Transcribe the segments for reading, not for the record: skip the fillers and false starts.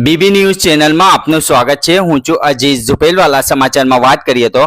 BB news ચેનલમાં આપનું સ્વાગત છે। હું છું અજીઝ ઝુપેલવાલા। સમાચારમાં વાત કરીએ તો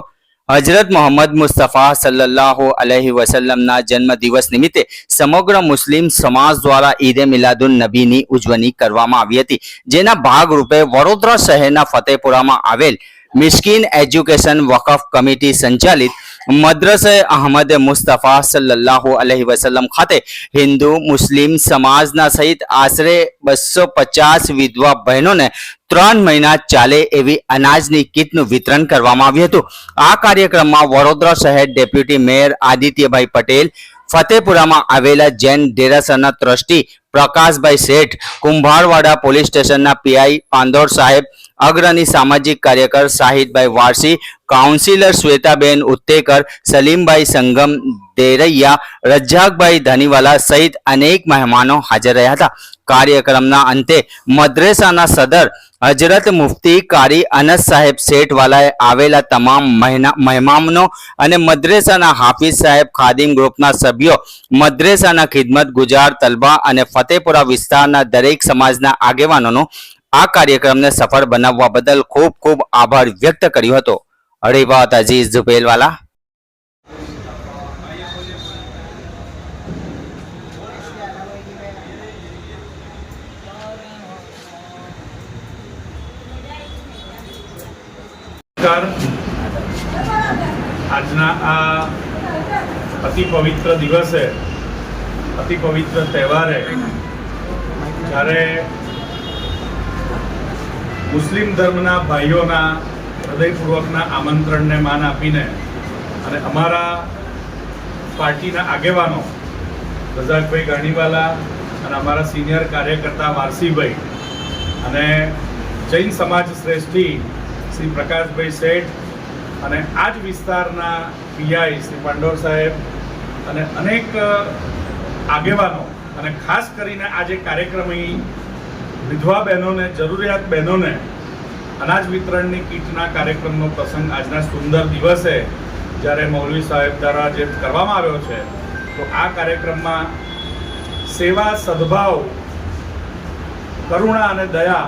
હજરત મોહમ્મદ મુસ્તફા સલ્લલ્લાહુ અલૈહિ વસલ્લમના જન્મદિવસ નિમિત્તે સમગ્ર મુસ્લિમ સમાજ દ્વારા ઈદે મિલાદુન નબીની ઉજવણી કરવામાં આવી હતી, જેના ભાગરૂપે વડોદરા શહેરના ફતેપુરામાં આવેલ મિસ્કીન એજ્યુકેશન વકફ કમિટી સંચાલિત મદ્રસે અહમદ મુસ્તફા સલ્લલ્લાહુ અલૈહિ વસલ્લમ ખાતે હિન્દુ મુસ્લિમ સમાજના સહિત આશરે 250 વિધવા બહેનોને 3 મહિના ચાલે એવી અનાજની કીટનું વિતરણ કરવામાં આવ્યું હતું। આ કાર્યક્રમમાં વડોદરા શહેર ડેપ્યુટી મેયર આદિત્યભાઈ પટેલ, ફતેપુરામાં આવેલા જૈન દેરાસરના ટ્રસ્ટી પ્રકાશભાઈ શેઠ, કુંભારવાડા પોલીસ સ્ટેશનના પીઆઈ પાંદોર સાહેબ, અગ્રણી સામાજિક કાર્યકર શાહિદભાઈ વારસી, કાઉન્સિલર શ્વેતાબેન ઉત્તેકર, સલીમભાઈ સંગમ દેરૈયા, રજાકભાઈ ધનીવાલા સહિત અનેક મહેમાનો હાજર રહ્યા હતા। કાર્યક્રમના અંતે મદ્રેસાના સદર હજરત મુફ્તી કારી અનસ સાહેબ શેઠવાલાએ આવેલા તમામ મહેમાનો અને મદ્રેસાના હાફિઝ સાહેબ, ખાદિમ ગ્રુપના સભ્યો, મદ્રેસાના ખિદમત ગુજાર તલબા અને ફતેપુરા વિસ્તારના દરેક સમાજના આગેવાનોનો આ કાર્યક્રમને સફળ બનાવવા બદલ ખૂબ ખૂબ આભાર વ્યક્ત કર્યો હતો। અરે વાત અજીઝ ઝુપેલવાલા। આજના આ અતિ પવિત્ર દિવસે, અતિ પવિત્ર તહેવારે જ્યારે મુસ્લિમ ધર્મના ભાઈઓના હૃદયપૂર્વકના આમંત્રણને માન આપીને અને અમારા પાર્ટીના આગેવાનો રજાકભાઈ ગાણીવાલા અને અમારા સિનિયર કાર્યકર્તા વારસીભાઈ અને જૈન સમાજ શ્રેષ્ઠી શ્રી પ્રકાશભાઈ શેઠ અને આ જ વિસ્તારના પીઆઈ શ્રી પાંડોર સાહેબ અને અનેક આગેવાનો અને ખાસ કરીને આજે કાર્યક્રમ વિધવા બહેનોને, જરૂરિયાત બહેનોને અનાજ વિતરણની કીટના કાર્યક્રમનો પ્રસંગ આજના સુંદર દિવસે જ્યારે મૌલવી સાહેબ દ્વારા જે કરવામાં આવ્યો છે, તો આ કાર્યક્રમમાં સેવા, સદભાવ, કરુણા અને દયા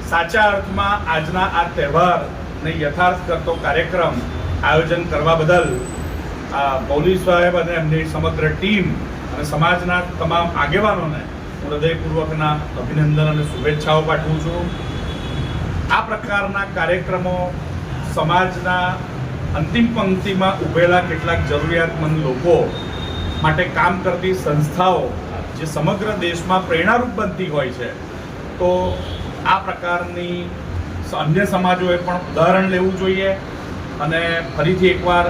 સાચા અર્થમાં આજના આ તહેવારને યથાર્થ કરતો કાર્યક્રમ આયોજન કરવા બદલ મૌલવી સાહેબ અને એમની સમગ્ર ટીમ અને સમાજના તમામ આગેવાનોને હું હૃદયપૂર્વકના અભિનંદન અને શુભેચ્છાઓ પાઠવું છું। આ પ્રકારના કાર્યક્રમો સમાજના અંતિમ પંક્તિમાં ઉભેલા કેટલાક જરૂરિયાતમંદ લોકો માટે કામ કરતી સંસ્થાઓ જે સમગ્ર દેશમાં પ્રેરણારૂપ બનતી હોય છે, તો આ પ્રકારની અન્ય સમાજોએ પણ ઉદાહરણ લેવું જોઈએ અને ફરીથી એકવાર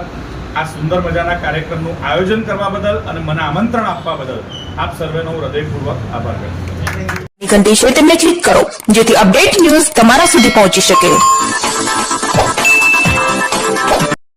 આ સુંદર મજાના કાર્યક્રમનું આયોજન કરવા બદલ અને મને આમંત્રણ આપવા બદલ આપ સર્વેનો હું હૃદયપૂર્વક આભાર વ્યક્ત કરું છું। ઘંટી છે તેમને ક્લિક કરો જેથી અપડેટ ન્યૂઝ તમારા સુધી પહોંચી શકે।